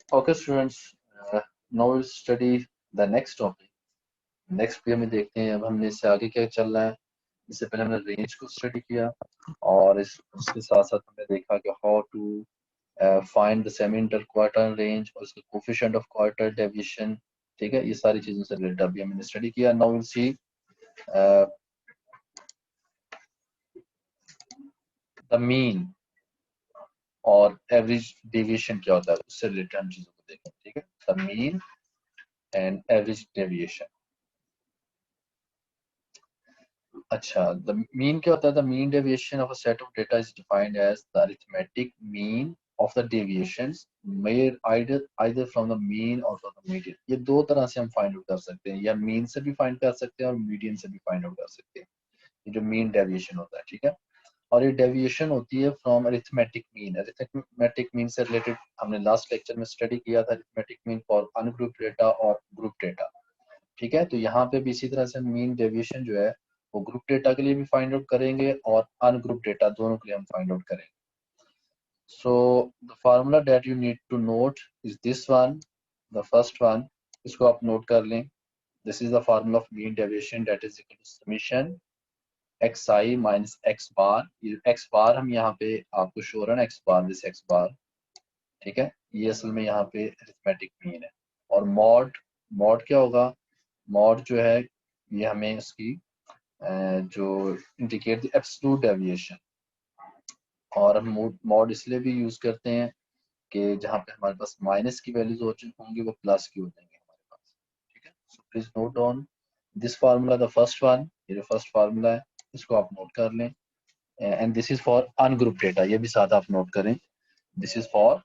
Okay students, now we'll study the next topic. Next पे हमें देखते हैं अब हमने इससे आगे क्या चल रहा है। इससे पहले हमने रेंज को स्टडी किया और उसके साथ साथ हमने देखा कि how to find the semi inter quarter range और उसके कोफिशिएंट ऑफ क्वार्टर डेविएशन। ठीक है, ये सारी चीजों से रिलेटेड अभी हमने स्टडी किया। Now will see the mean और एवरेज डेविएशन क्या होता है, उससे रिलेटेड हम चीजों को देखें। ठीक है, the mean and average deviation. अच्छा, द मीन क्या होता है? The mean deviation of a set of data is defined as the arithmetic mean of the deviations made either from the mean और फ्रॉम द मीडियन। ये दो तरह से हम फाइंड आउट कर सकते हैं, या मीन से भी फाइंड कर सकते हैं और मीडियन से भी फाइंड आउट कर सकते हैं। ये जो मीन डेविएशन होता है, ठीक है, और ये डेविएशन होती है from arithmetic mean. Arithmetic mean से रिलेटेड हमने लास्ट लेक्चर में स्टडी किया था, arithmetic mean for ungroup data और ग्रुप डेटा। ठीक है, तो यहाँ पे भी इसी तरह से मीन डेविएशन जो है वो ग्रुप डेटा के लिए भी फाइंड आउट करेंगे और अनग्रुप डेटा दोनों के लिए हम फाइंड आउट करेंगे। So the formula that you need to note is this one, the first one. इसको आप नोट कर लें। This is the formula of mean deviation that is equal to summation xi minus x bar. ये x बार हम यहाँ पे आपको show रहा है x बार, दिस x बार। ठीक है, ये असल में यहाँ पे अरिथमेटिक मीन है। और मॉड, मॉड क्या होगा? मॉड जो है ये हमें उसकी जो इंडिकेट द एब्सोल्यूट डेविएशन। और हम मॉड इसलिए भी यूज करते हैं कि जहाँ पे हमारे पास माइनस की वैल्यूज होंगी वो प्लस की हो जाएंगे हमारे पास। ठीक है, so please note down this formula, the first one. ये जो फर्स्ट फार्मूला है इसको आप नोट कर लें। And this is for ungroup data, ये भी साथ आप नोट करें। This is for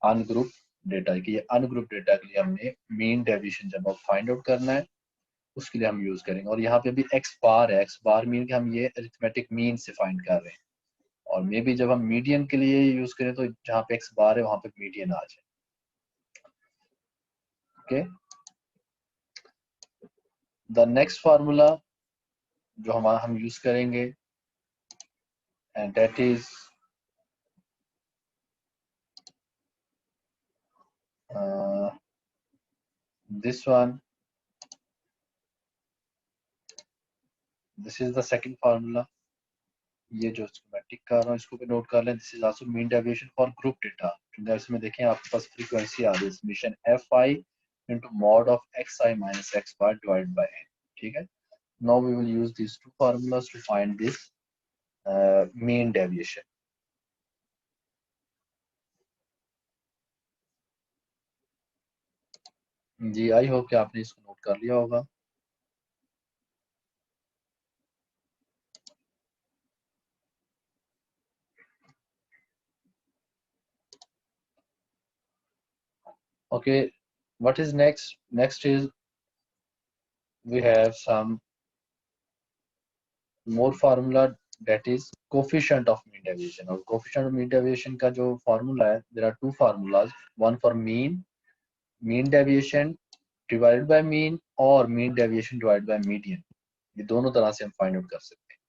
ungroup data, कि ये अनग्रुप डेटा के लिए हमने मीन डेविएशन जब आप फाइंड आउट करना है उसके लिए हम यूज करेंगे। और यहाँ पे भी एक्स बार है, एक्स बार मीन कि हम ये अरिथमेटिक मीन से फाइंड कर रहे हैं। और मे बी जब हम मीडियन के लिए यूज करें तो जहाँ पे एक्स बार है वहां पे मीडियन आ जाए। ओके, द नेक्स्ट फार्मूला जो हम यूज करेंगे and that is this one. This is the second formula. ये जो मैं टिक कर रहा हूँ इसको भी नोट कर लें। This is also mean deviation for group data, क्योंकि इसमें देखें आपके पास फ्रीक्वेंसी आ रही है, summation F I into mod of x I minus x bar divide by N. ठीक है, now we will use these two formulas to find this mean deviation. जी, आई होप कि आपने इसको नोट कर लिया होगा। Okay, what is next? Next is we have some more formula, that is coefficient of mean deviation. और coefficient of mean deviation का जो formula है, there are two formulas, one for mean deviation divided by mean और mean deviation divided by median। ये दोनों तरह से हम फाइंड आउट कर सकते हैं।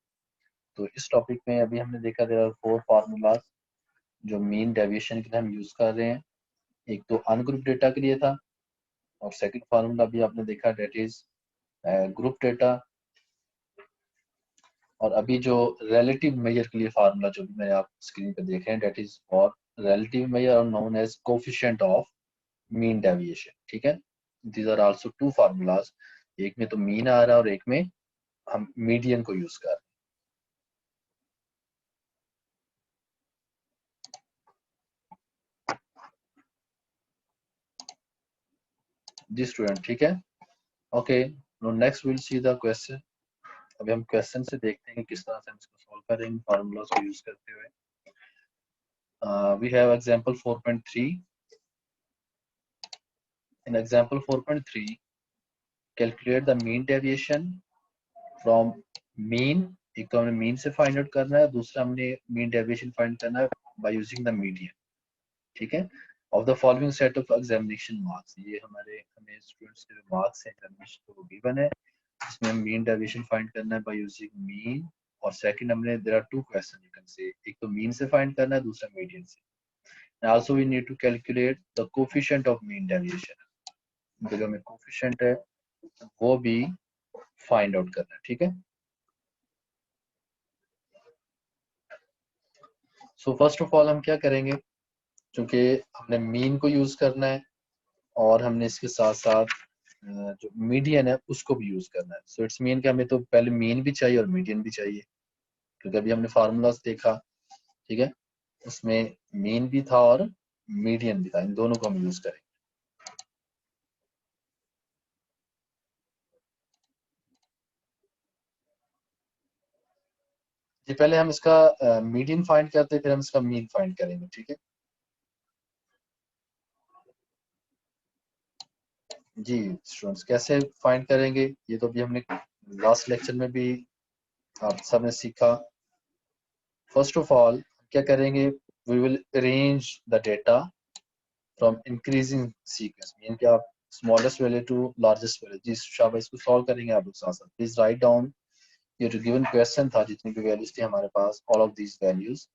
तो इस टॉपिक में अभी हमने देखा there are four formulas जो मीन डेविएशन के लिए हम यूज कर रहे हैं। एक तो अनग्रुप डेटा के लिए था और सेकंड फार्मूला भी आपने देखा, डेट इज ग्रुप डेटा। और अभी जो रिलेटिव मेजर के लिए फार्मूला जो भी मैंने आप स्क्रीन पे देख रहे हैं, that is for relative measure और known as coefficient of mean deviation. ठीक है, these are also two formulas. एक में तो मीन आ रहा है और एक में हम मीडियन को यूज कर रहे हैं। जी स्टूडेंट, ठीक है। Okay, next will see the question. अभी हम क्वेश्चन से देखते हैं कि किस तरह से हम इसको सॉल्व करेंगे फार्मूलाज को यूज करते हुए। We have example 4.3. In example 4.3, calculate the mean deviation from mean। एक तो हमने मीन से फाइंड आउट करना है, दूसरा हमने मीन डेविएशन फाइंड करना है बाय यूजिंग द मीडियन। ठीक है, of the following set of examination marks. ये हमें स्टूडेंट्स के मार्क्स हैं एग्जामिनेशन को गिवन है, इसमें हम मीन डेविएशन फाइंड करना है बाय यूजिंग मीन। और सेकंड हमने there are two question you can say, एक तो मीन से फाइंड करना है, दूसरा मीडियन से। Also we need to calculate the coefficient of mean deviation. जो हमें coefficient है वो भी फाइंड आउट करना है, ठीक है। सो फर्स्ट ऑफ ऑल हम क्या करेंगे, क्योंकि हमने मीन को यूज करना है और हमने इसके साथ साथ जो मीडियन है उसको भी यूज करना है। सो इट्स मीन कि हमें तो पहले मीन भी चाहिए और मीडियन भी चाहिए, क्योंकि अभी हमने फार्मूलाज देखा, ठीक है, उसमें मीन भी था और मीडियन भी था, इन दोनों को हम यूज करेंगे। जी पहले हम इसका मीडियन फाइंड करते हैं, फिर हम इसका मीन फाइंड करेंगे, ठीक है जी। स्टूडेंट्स कैसे फाइंड करेंगे ये तो अभी हमने लास्ट लेक्चर में भी आप सबने सीखा। फर्स्ट ऑफ ऑल क्या करेंगे, we will arrange the data from increasing sequence, mean कि आप smallest value to largest value. जी शाबाश, इसको सॉल्व करेंगे आप लोग साथ साथ। प्लीज राइट डाउन, ये जो गिवन क्वेश्चन था जितनी भी वैल्यूज थी हमारे पास, ऑल ऑफ दीज वैल्यूज,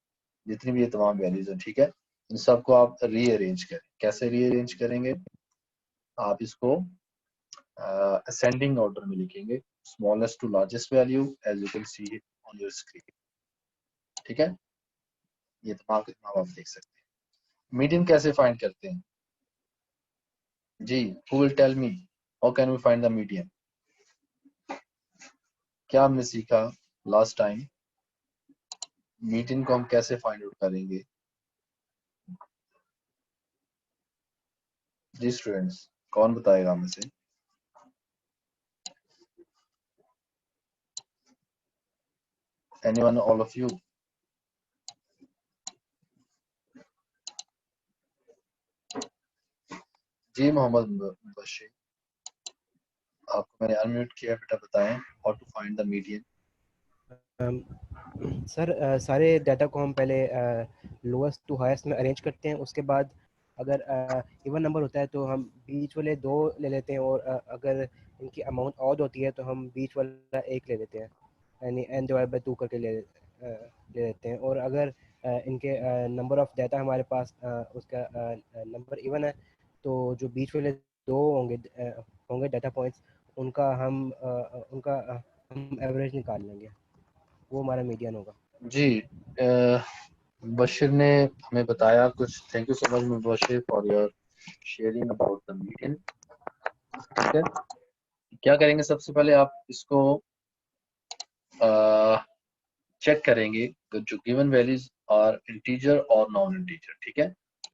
जितनी भी ये तमाम वैल्यूज हैं, ठीक है, इन सबको आप रीअरेंज करें। कैसे रीअरेंज करेंगे, आप इसको असेंडिंग ऑर्डर में लिखेंगे, smallest to largest value as you can see on your screen, ठीक है, ये तमाम के तमाम आप देख सकते हैं। मीडियन कैसे फाइंड करते हैं जी, who will tell me how can we find the median. क्या हमने सीखा लास्ट टाइम, मीडियन को हम कैसे फाइंड आउट करेंगे जी स्टूडेंट्स, कौन बताएगा हमें से। Anyone, all of you. जी मोहम्मद मुबशिर, आपको मैंने अनम्यूट किया, बेटा बताएं how to find the median. Sir सारे डाटा को हम पहले लोएस्ट टू हाईएस्ट में अरेंज करते हैं, उसके बाद अगर इवन नंबर होता है तो हम बीच वाले 2 ले लेते हैं, और अगर इनकी अमाउंट ऑड होती है तो हम बीच वाला 1 ले लेते हैं, यानी n डिवाइड बाई 2 करके ले लेते हैं। और अगर इनके नंबर ऑफ डाटा हमारे पास उसका नंबर इवन है तो जो बीच वाले 2 होंगे डाटा पॉइंट्स, उनका हम एवरेज निकाल लेंगे, वो हमारा मीडियन होगा। जी बशीर ने हमें बताया कुछ, thank you so much Mubashir for your sharing about the median, ठीक है। क्या करेंगे, सबसे पहले आप इसको चेक करेंगे जो गिवन वैल्यूज आर इंटीजर और नॉन इंटीजर, ठीक है,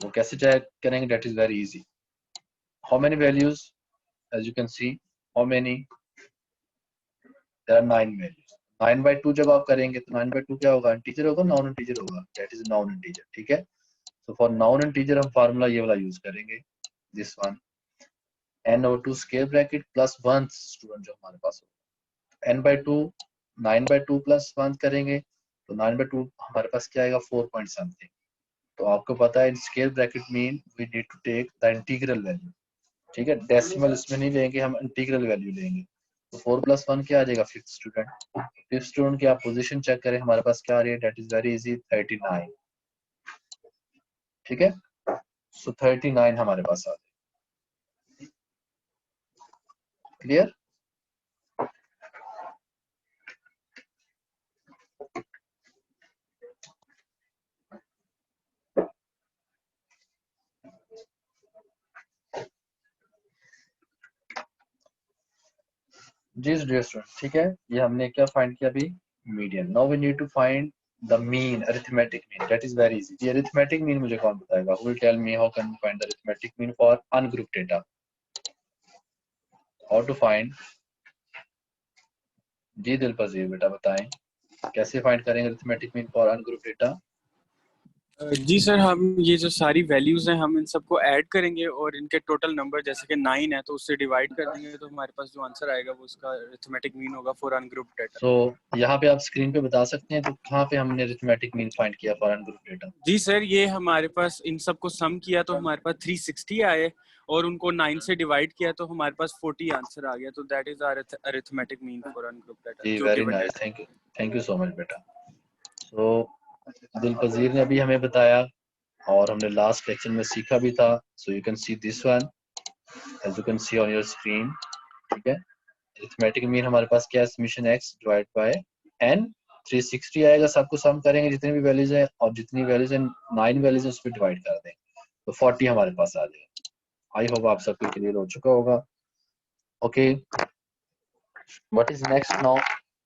वो कैसे चेक करेंगे, that is very easy. How many values, as you can see, how many, there are 9 values. 9/2 जब आप करेंगे तो 9/2 क्या होगा, इंटीजर होगा नॉन इंटीजर होगा, दैट इज नॉन इंटीजर, ठीक है। सो फॉर नॉन इंटीजर हम फार्मूला ये वाला यूज करेंगे, this one, n/2 square bracket plus 1 student जो हमारे पास होगा, n/2 9/2 प्लस 1 करेंगे तो 9/2 हमारे पास क्या आएगा, 4 पॉइंट समथिंग। तो आपको पता है in square bracket mean we need to take the integral value, ठीक है, डेसिमल इसमें नहीं लेंगे, हम इंटीग्रल वैल्यू लेंगे। तो 4 + 1 क्या आ जाएगा, फिफ्थ स्टूडेंट। फिफ्थ स्टूडेंट की आप पोजीशन चेक करें, हमारे पास क्या आ रही है, दैट इज वेरी इजी, 39, ठीक है। सो 39 हमारे पास आ गई, क्लियर। जी डियर स्टूडेंट, ठीक है, ये हमने क्या फाइंड किया अभी, median. Now we need to find the mean, arithmetic mean, that is very easy. ये अरिथमेटिक मीन मुझे कौन बताएगा, who will tell me how can we find the arithmetic mean for ungroup data, how to find. जी दिलपजीर बेटा बताएं कैसे find करेंगे arithmetic mean for ungroup data. जी सर, हम ये जो सारी वैल्यूज हैं हम इन सबको ऐड करेंगे और इनके टोटल नंबर जैसे कि 9 है तो उससे डिवाइड कर देंगे, तो हमारे पास जो आंसर आएगा वो उसका अरिथमेटिक मीन होगा फॉर अनग्रुप डेटा। सो यहाँ पे आप स्क्रीन पे बता सकते हैं तो कहाँ पे हमने अरिथमेटिक मीन फाइंड किया फॉर अनग्रुप डेटा। जी सर, ये हमारे पास इन सबको सम किया तो हमारे पास 360 आए और उनको 9 से डिवाइड किया तो हमारे पास 40 आंसर आ गया, तो that is our arithmetic mean for ungroup data जी जो very given nice, data. Thank you so much बेटा। सो दिलपजीर ने अभी हमें बताया और हमने लास्ट लेक्चर में सीखा भी था. So you can see this one as you can see on your screen. ठीक है, अरिथमेटिक मीन हमारे पास क्या है, summation x divide by n. 360 आएगा, सबको सम करेंगे जितनी भी वैल्यूज है, और जितनी वैल्यूज है 9 वैल्यूज है उस पर डिवाइड कर दें तो 40 हमारे पास आ जाएगा. आई होप आप सबको क्लियर हो चुका होगा. Okay, what is next now.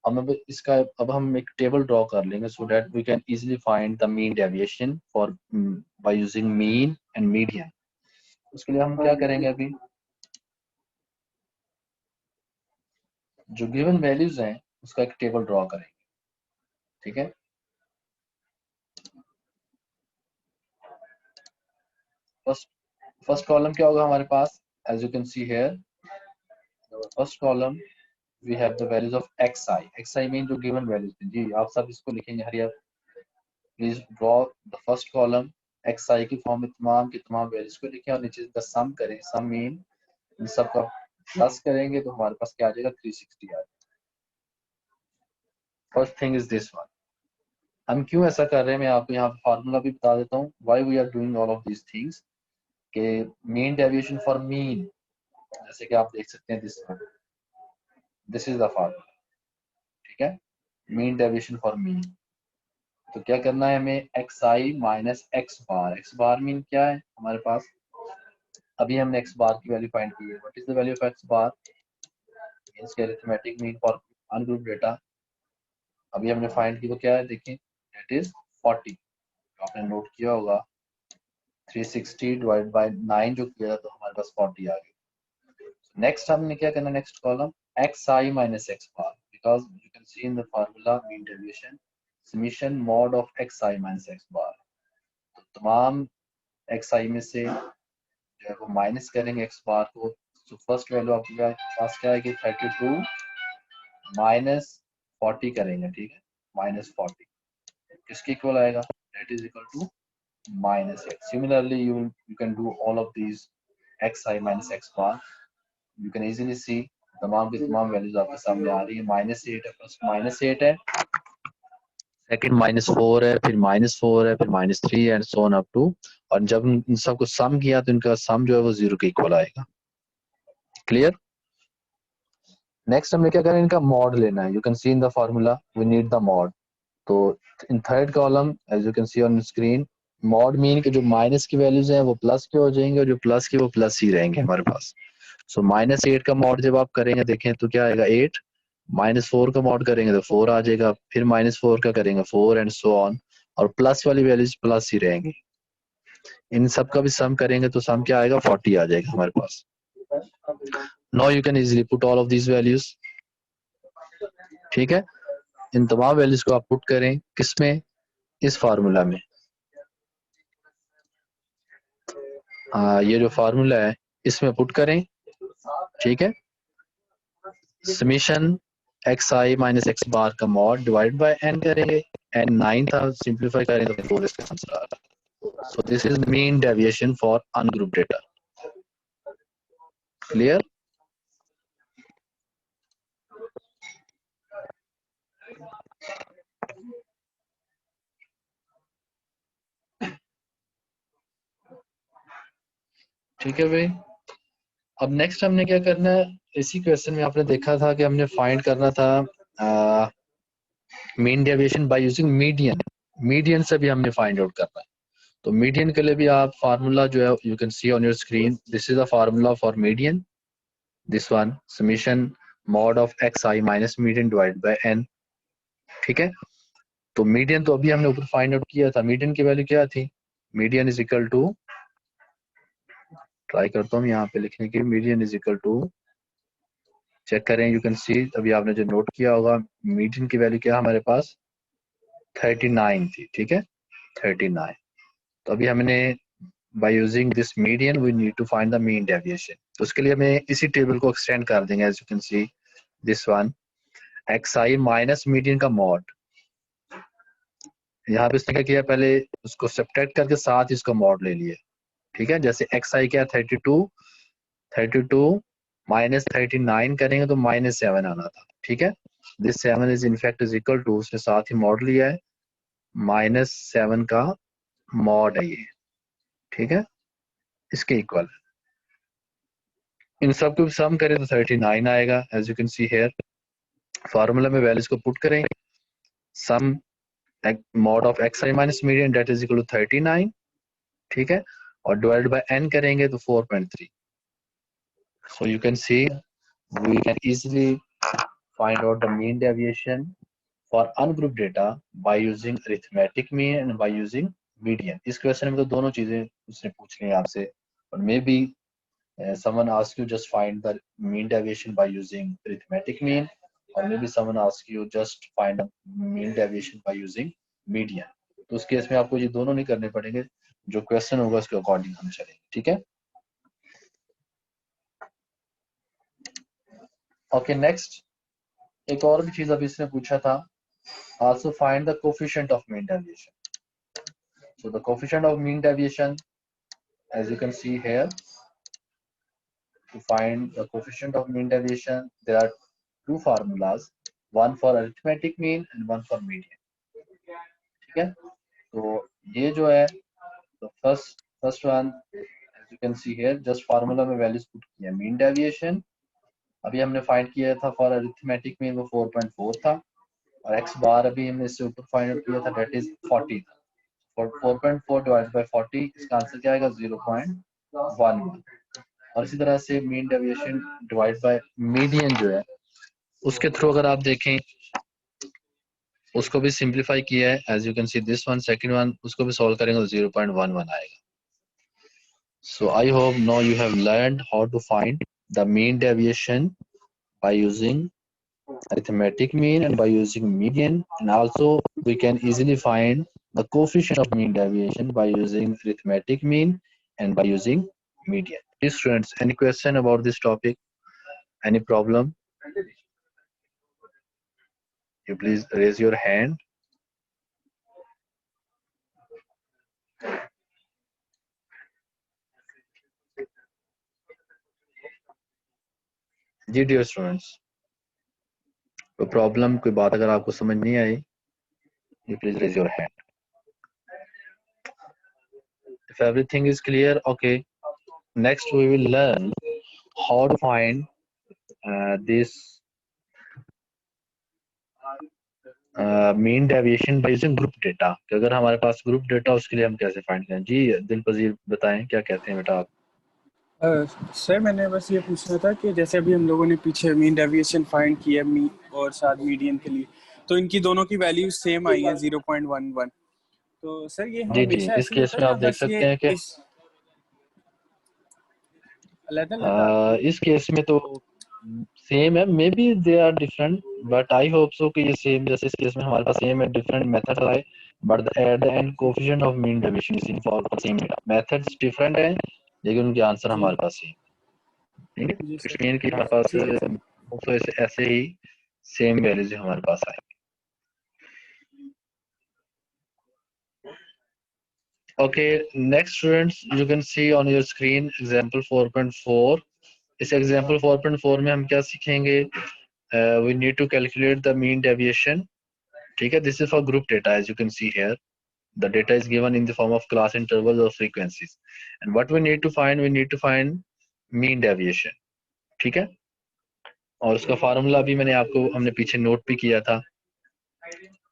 अब हम एक टेबल ड्रॉ कर लेंगे so that we can easily find the mean deviation for by using mean and median. उसके लिए हम क्या करेंगे, अभी जो गिवन वैल्यूज हैं उसका एक टेबल ड्रॉ करेंगे. ठीक है, फर्स्ट कॉलम क्या होगा हमारे पास, as you can see here first column we have the values of xi mean जो given values थी. जी आप सब इसको लिखेंगे. हरिया please draw the first column. xi की फॉर्म में तमाम की तमाम वैल्यूज को लिखें और नीचे का सम करें. सम मीन इन सब का प्लस करेंगे तो हमारे पास क्या आ जाएगा, 360 आ जाएगा. First thing is this one. हम क्यों ऐसा कर रहे हैं, मैं आपको यहाँ फार्मूला भी बता देता हूँ. Why we are doing all of these things के मीन डेविएशन फॉर मीन, जैसे कि आप देख सकते हैं दिस इज द फार्मूला. ठीक है, मीन डेविएशन फॉर मीन. तो क्या करना है हमें, xi माइनस x बार. x बार मीन क्या है हमारे पास, अभी हमने x बार की वैल्यू फाइंड की है. What is the value of x बार, इसके arithmetic mean for ungroup data अभी हमने फाइंड की. तो क्या है देखिए, दैट इज 40. आपने नोट किया होगा 360 डिवाइड बाय 9 जो किया तो हमारे पास 40 आ गई. नेक्स्ट हमने क्या करना, next column xi minus x bar, because you can see in the formula mean deviation summation mod of xi minus x बार. तो तमाम xi में से जो है वो माइनस करेंगे x बार को. तो फर्स्ट वैल्यू आपके पास क्या है कि 32 माइनस 40 करेंगे. ठीक है, माइनस 40 किसके इक्वल आएगा, that is equal to minus x. Similarly, you can do all of these xi minus x bar. You can easily see तमाम की तमाम वैल्यूज आपके सामने आ रही है. -8 है, फर्स्ट -8 है, सेकंड -4 है, फिर -4 है, फिर -3 and so on up to. और जब इन सबको सम किया तो इनका सम जो है वो 0 के इक्वल आएगा. क्लियर. नेक्स्ट हमें क्या करना है, इनका मॉड लेना है. You can see in the formula we need the mod. तो in third column as you can see on screen, mod mean के जो माइनस की वैल्यूज हैं वो प्लस के हो जाएंगे और जो प्लस के वो प्लस ही रहेंगे हमारे पास. सो -8 का मॉड जब आप करेंगे देखें तो क्या आएगा 8. -4 का मॉड करेंगे तो 4 आ जाएगा, फिर -4 का करेंगे 4 एंड सो ऑन. और प्लस वाली वैल्यूज प्लस ही रहेंगी. इन सब का भी सम करेंगे तो सम क्या आएगा, 40 आ जाएगा हमारे पास. Now you can easily put all of these values. ठीक है, इन तमाम वैल्यूज को आप पुट करें किसमें, इस फार्मूला में. ये जो फार्मूला है इसमें पुट करें. ठीक है, समेशन xi माइनस x बार का मॉड डिवाइड बाय n करेंगे. n 9 था, सिंपलीफाई करेंगे तो 4 इसका आंसर आ रहा है. So this is mean deviation for ungroup data. Clear. ठीक है भाई. अब नेक्स्ट हमने क्या करना है, इसी क्वेश्चन में आपने देखा था कि हमने फाइंड करना था mean deviation by using median. Median से भी हमने फाइंड आउट करना है. तो मीडियन के लिए भी आप फार्मूला जो है you can see on your screen, this is the formula for median. This one summation mod of xi minus median divide by n. ठीक है, तो मीडियन तो अभी हमने ऊपर फाइंड आउट किया था. मीडियन की वैल्यू क्या थी, median is equal to, try करता हूँ यहाँ पे लिखने की, median is equal to, check करें यू कैन सी, अभी आपने जो नोट किया होगा मीडियन की वैल्यू क्या हमारे पास 39 थी. ठीक है, 39. तो अभी हमने by using this median we need to find the mean deviation. तो उसके लिए हमें इसी टेबल को एक्सटेंड कर देंगे. as you can see this one xi minus median का मॉड. यहाँ पे उसने क्या किया, पहले उसको सब्ट्रैक्ट करके साथ ही उसका मॉड ले लिया. ठीक है, जैसे xi क्या 32 माइनस 39 करेंगे तो -7 आना था. ठीक है, this 7 is in fact is equal to, उसने साथ ही मॉड लिया है -7 का मॉड है ये. ठीक है, इसके इक्वल। इन सब को सम करें तो 39 आएगा। As you can see here, formula में वैल्यूज को पुट करें, sum mod of xi minus median that is equal to 39, ठीक है, और डिवाइड बाय n करेंगे तो 4.3। So you can see we can easily find out the mean deviation for ungrouped data by using arithmetic mean and by using median। इस question में तो दोनों चीजें उसने पूछ ली आपसे, और may be someone ask you just find the mean deviation by using arithmetic mean, or maybe someone ask you just find a mean deviation by using median। तो उस केस में आपको ये दोनों नहीं करने पड़ेंगे, जो क्वेश्चन होगा उसके अकॉर्डिंग हम चलेंगे, ठीक है। ओके नेक्स्ट, एक और भी चीज अभी इसने पूछा था, also find the coefficient of mean deviation। So the coefficient of mean deviation, as you can see here, to find the coefficient of mean deviation there are two formulas, one for arithmetic mean and one for median, ठीक है। तो ये जो है, तो first one as you can see here, just formula में values put किया, mean deviation अभी हमने फाइंड किया था फॉर अरिथमेटिक मीन वो 4.4 था, और x बार अभी हमने इससे ऊपर फाइंड आउट किया था डेट इज 40 था। 4.4 डिवाइडेड बाय 40, इसका आंसर क्या आएगा 0.11। और इसी तरह से mean deviation divide by median जो है उसके थ्रू अगर आप देखें, उसको भी सिंपलीफाई किया है, as you can see this one, second one, उसको भी सॉल्व करेंगे तो 0.11 आएगा। So I hope now you have learned how to find the mean deviation by using arithmetic mean and by using median, and also we can easily find the coefficient of mean deviation by using arithmetic mean and by using median। Please students, any question about this topic, any problem, you please raise your hand। जी dear students, कोई problem, कोई बात अगर आपको समझ नहीं आई, you please raise your hand। if everything is clear, okay, next we will learn how to find this mean deviation by using group data. कि अगर हमारे पास ग्रुप डेटा, उसके लिए हम कैसे फाइंड करें। जी दिल पजीर बताएं, क्या कहते हैं बेटा आप। सर मैंने बस ये पूछना था कि जैसे अभी हम लोगों ने पीछे मीन डेविएशन फाइंड किया मी और साथ मीडियन के लिए, तो इनकी दोनों की वैल्यूज सेम आई हैं 0.11। तो सर ये जी हमेशा इस ऐसे ही केस होता में है या आप देख बस ये सकते हैं कि इस अलग-अलग आती है? इस केस में तो सेम है, maybe they are different, but I hope so कि ये सेम, जैसे इस केस में हमारे पास सेम है, डिफरेंट मेथड आए, but at the end coefficient of mean deviation is for the same data. Methods different हैं लेकिन उनके आंसर जी हमारे पास सेम, ठीक है। जी तो सर, इट मीन कि हमारे पास ठीक है सर। also ऐसे ही सेम वैल्यूज हमारे पास आए। Okay, next students, you can see on your screen example 4.4। इस example 4.4 में हम क्या सीखेंगे, we need to calculate the mean deviation, ठीक है। this is for group data, as you can see here the data is given in the form of class intervals or frequencies, and what we need to find mean deviation, ठीक है। और उसका formula भी हमने पीछे note भी किया था,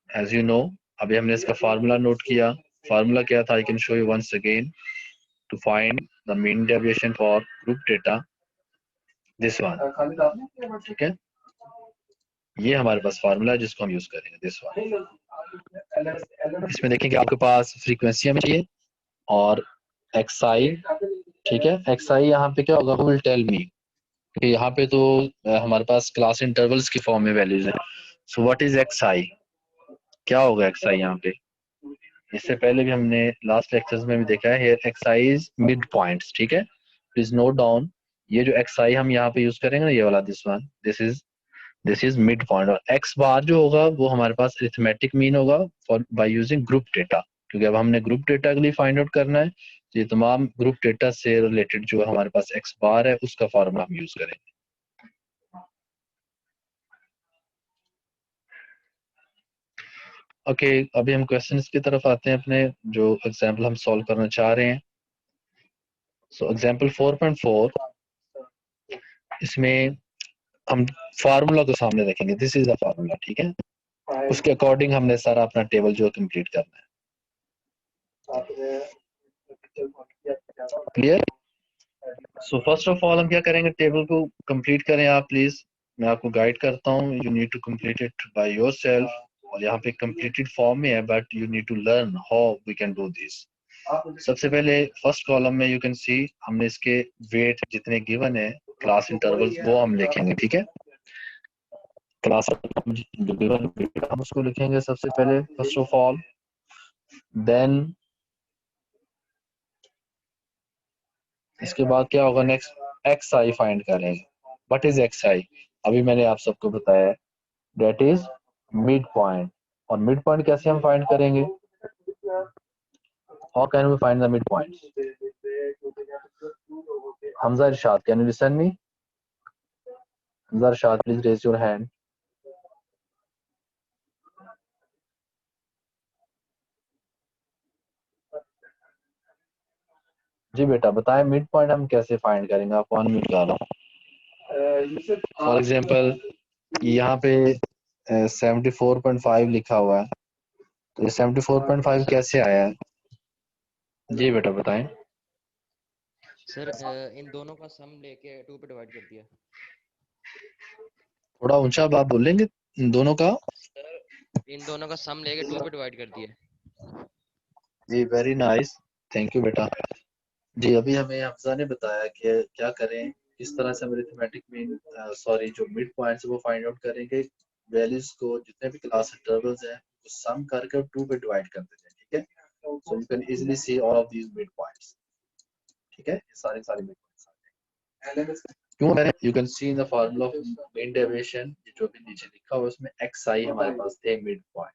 as you know। अभी हमने इसका फार्मूला नोट किया, फार्मूला क्या था, I can show you once again। to find the mean deviation for group data, this one, ठीक है। ये हमारे पास फार्मूला है जिसको हम यूज करेंगे, दिस वन। इसमें देखेंगे आपके पास फ्रीक्वेंसी हमें चाहिए और एक्सआई, ठीक है। एक्सआई यहाँ पे क्या होगा, हु विल टेल मी, यहाँ पे तो हमारे पास क्लास इंटरवल्स की फॉर्म में वैल्यूज है। सो व्हाट इज एक्सआई, क्या होगा एक्सआई यहाँ पे। इससे पहले भी हमने लास्ट लेक्चर्स में भी देखा है, here XI is mid points, ठीक है। प्लीज नोट डाउन, ये जो एक्सआई हम यहाँ पे यूज करेंगे ना, ये वाला this one, this is mid point. और एक्स बार जो होगा वो हमारे पास अरिथमेटिक मीन होगा for by using group data, क्योंकि अब हमने ग्रुप डेटा के लिए फाइंड आउट करना है, तो ये तमाम ग्रुप डेटा से रिलेटेड जो हमारे पास एक्स बार है उसका फार्मूला हम यूज करेंगे। ओके, अभी हम क्वेश्चंस की तरफ आते हैं अपने, जो एग्जाम्पल हम सॉल्व करना चाह रहे हैं। सो एग्जांपल 4.4, इसमें हम फार्मूला को सामने रखेंगे, दिस इज द फार्मूला, ठीक है। उसके अकॉर्डिंग हमने सारा अपना टेबल जो कंप्लीट करना है। Clear? So first of all हम क्या करेंगे, टेबल को कंप्लीट करें आप प्लीज, मैं आपको गाइड करता हूँ, you need to complete it by yourself, और यहाँ पे कंप्लीटेड फॉर्म में है, but you need to learn how we can do this. सबसे पहले फर्स्ट कॉलम में यू कैन सी हमने इसके वेट जितने गिवन है, क्लास इंटरवल्स, वो हम लिखेंगे, ठीक है। क्लास जो गिवन वेट हम उसको लिखेंगे सबसे पहले फर्स्ट ऑफ ऑल, देन इसके बाद क्या होगा, नेक्स्ट एक्स आई फाइंड करेंगे। What is x i? अभी मैंने आप सबको बताया है, दैट इज मिड पॉइंट। और मिड पॉइंट कैसे हम फाइंड करेंगे? How can we find the mid point? Hamza Irshad, can you listen me? Hamza Irshad, please raise your hand. जी बेटा बताएं, मिड पॉइंट हम कैसे फाइंड करेंगे? आपको अनम्यूट कर रहा हूँ। फॉर एग्जांपल यहाँ पे 74.5 लिखा हुआ है, तो ये 74.5 कैसे आया है? जी बेटा बताएं। सर इन दोनों का सम लेके 2 पे डिवाइड कर दिया। थोड़ा ऊंचा आप बोलेंगे, इन दोनों का? सर इन दोनों का सम लेके 2 पे डिवाइड कर दिया। जी वेरी नाइस, थैंक यू बेटा। जी अभी हमें हमजा ने बताया कि क्या करें, किस तरह से हम अरिथमेटिक मीन सॉरी जो मिड पॉइंट्स वो फाइंड आउट करेंगे, वैल्यूज को जितने भी क्लास इंटरवल्स हैं वो सम करके 2 पे डिवाइड कर देते हैं, ठीक है। So you can easily see all of these mid points, ठीक है, ये सारे मिड पॉइंट्स क्यों मैंने, you can see in the formula of mean deviation, जो भी नीचे लिखा हुआ है उसमें xi हमारे पास थे मिड पॉइंट।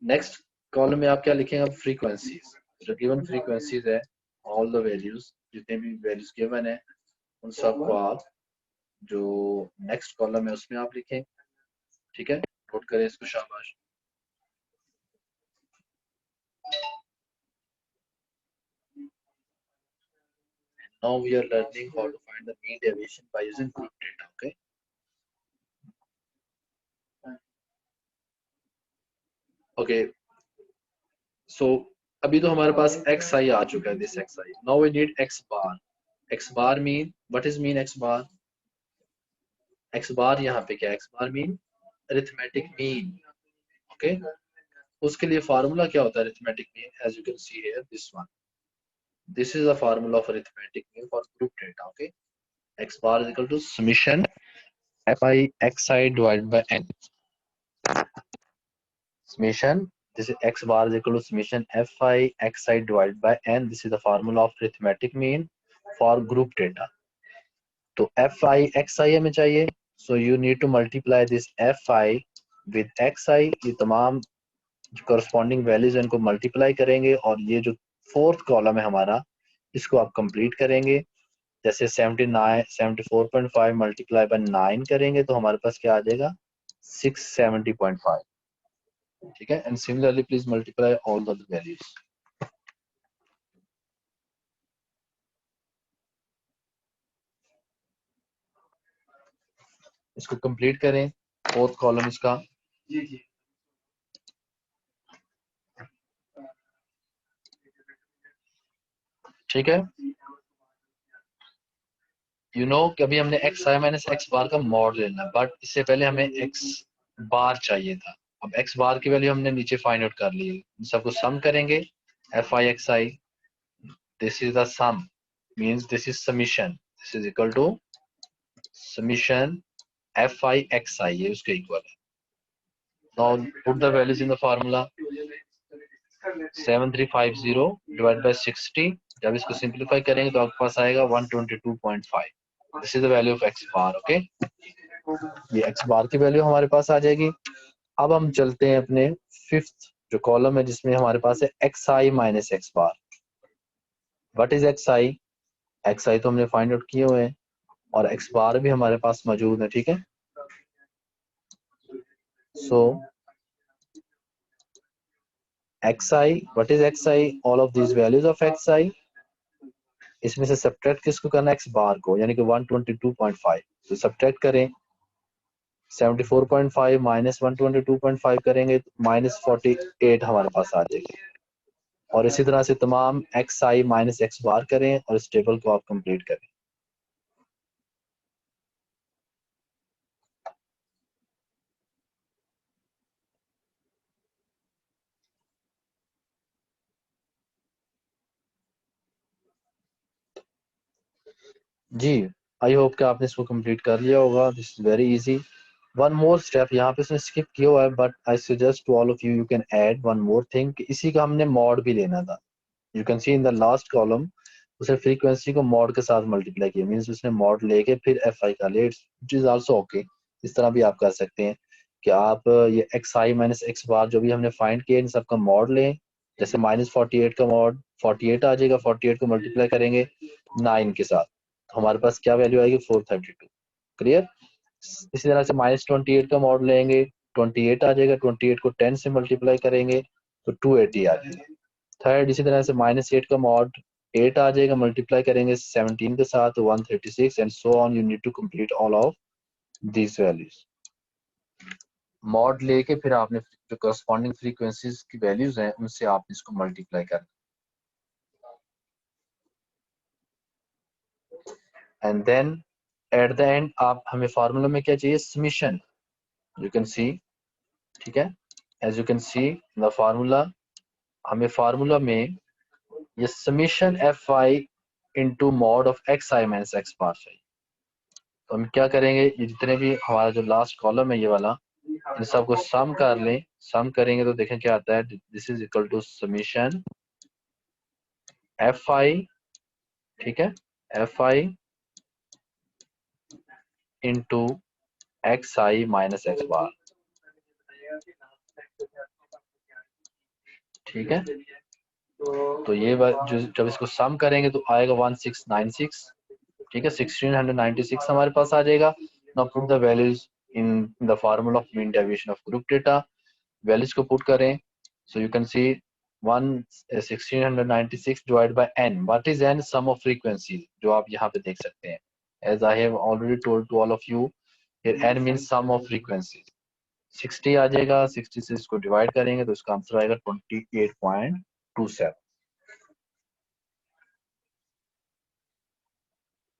नेक्स्ट कॉलम में आप क्या लिखेंगे, अब फ्रीक्वेंसीज, जो गिवन फ्रीक्वेंसीज है, ऑल द वैल्यूज, जितने भी वैल्यूज गिवन है उन सबको आप जो नेक्स्ट कॉलम है उसमें आप लिखें, ठीक है। नोट करें इसको, शाबाश। Now we are learning how to find the mean deviation by using group data, okay? Okay, so अभी तो हमारे पास xi आ चुका है, this xi. Now we need x bar. x bar mean, what is mean x bar? x bar यहाँ पे क्या है? x bar mean arithmetic mean, okay? उसके लिए फार्मूला क्या होता है arithmetic mean? As you can see here, this one. This is the formula of arithmetic mean for group data, okay? X bar is equal to summation fi xi divided by n. Summation, this is x bar is equal to summation fi xi divided by n. This is the formula of arithmetic mean for group data. तो fi xi हमें चाहिए, so you need to multiply this fi with xi. ये तमाम जो corresponding values हैं इनको multiply करेंगे, और ये जो फोर्थ कॉलम है हमारा, इसको आप कंप्लीट करेंगे। जैसे 74.5 मल्टीप्लाई बाय 9 करेंगे तो हमारे पास क्या आ जाएगा, 670.5, ठीक है। And similarly please multiply all the values. इसको कंप्लीट करें, फोर्थ कॉलम इसका। ठीक है, यू नो कि अभी हमने एक्स आई माइनस एक्स बार का मॉड लेना है, बट इससे पहले हमें एक्स बार चाहिए था। अब एक्स बार की वैल्यू हमने नीचे फाइंड आउट कर ली है, इन सबको सम करेंगे, f i x i, this is the sum, means this is summation, this is equal to summation f i x i, ये उसके इक्वल है। Now put the values in the formula, 7350 divide by 60, जब इसको simplify करेंगे तो आपके पास आएगा 122.5। This is the value of x bar, okay. ये एक्स बार की वैल्यू हमारे पास आ जाएगी। अब हम चलते हैं अपने फिफ्थ जो कॉलम है जिसमें हमारे पास है x I minus x bar. What is x i? X i तो हमने फाइंड आउट किए हुए हैं, और एक्स बार भी हमारे पास मौजूद है, ठीक है। सो xi, what is xi? All of these values of xi, इसमें से सब्ट्रैक्ट किसको करना है, एक्स बार को, यानी कि 122.5। तो सब्ट्रैक्ट करें, 74.5 माइनस 122.5 करेंगे तो -48 हमारे पास आ जाएगी। और इसी तरह से तमाम एक्स आई माइनस एक्स बार करें और इस टेबल को आप कंप्लीट करें। जी, आई होप कि आपने इसको कंप्लीट कर लिया होगा। This is very easy. One more step यहाँ पे इसने स्किप किया हुआ है, but I suggest to all of you, you can add one more thing, कि इसी का हमने मॉड भी लेना था। You can see in the last column उसने फ्रीक्वेंसी को मॉड के साथ मल्टीप्लाई किया, मींस उसने मॉड लेके फिर एफ आई का ले, इट इज आल्सो ओके। इस तरह भी आप कर सकते हैं कि आप ये एक्स आई माइनस एक्स बार जो भी हमने फाइंड किया इन सबका मॉड लें। जैसे -48 का मॉड 48 आ जाएगा, 48 को मल्टीप्लाई करेंगे 9 के साथ, तो हमारे पास क्या वैल्यू आएगी, 432। क्लियर। इसी तरह से -28 का मॉड लेंगे, 28 आ जाएगा, 28 को 10 से मल्टीप्लाई करेंगे तो 280 आ जाएगा। थर्ड, इसी तरह से -8 का मॉड 8 आ जाएगा, मल्टीप्लाई करेंगे 17 के साथ 136 and so on. You need to complete all of these values. Mod लेके फिर आपने जो करस्पॉन्डिंग फ्रीक्वेंसीज की वैल्यूज हैं उनसे आपने इसको मल्टीप्लाई करना, and then at the end आप हमें फार्मूला में क्या चाहिए, समीशन। यू कैन सी, ठीक है, as you can see the formula, हमें फार्मूला में ये summation f I into mod of x I minus x bar चाहिए। तो हम क्या करेंगे, ये जितने भी हमारा जो लास्ट कॉलम है ये वाला, इन सबको सम कर लें। सम करेंगे तो देखें क्या आता है, this is equal to summation f i, ठीक है, एफ आई इंटू एक्स आई माइनस एक्स बार, ठीक है। तो ये जो जब इसको सम करेंगे तो आएगा 1696, ठीक है, 1696 हमारे पास आ जाएगा। Now put the values in the formula of mean deviation of group data. Values को पुट करें, so you can see 1696 divide by n। What is n, sum of frequencies, जो आप यहाँ पे देख सकते हैं। As I have already told to all of you, here n means sum of frequencies. 60 आ जाएगा, 60 से इसको डिवाइड करेंगे तो इसका आंसर आएगा 28.27।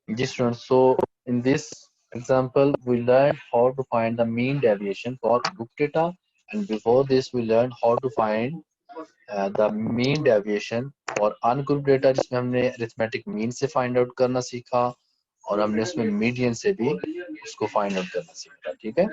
Yes, students. So in this example, we learned how to find the mean deviation for group data, and before this, we learned how to find the mean deviation for ungrouped data, जिसमें हमने arithmetic mean से find out करना सीखा और हमने उसमें median से भी उसको find out करना सीखा, ठीक है।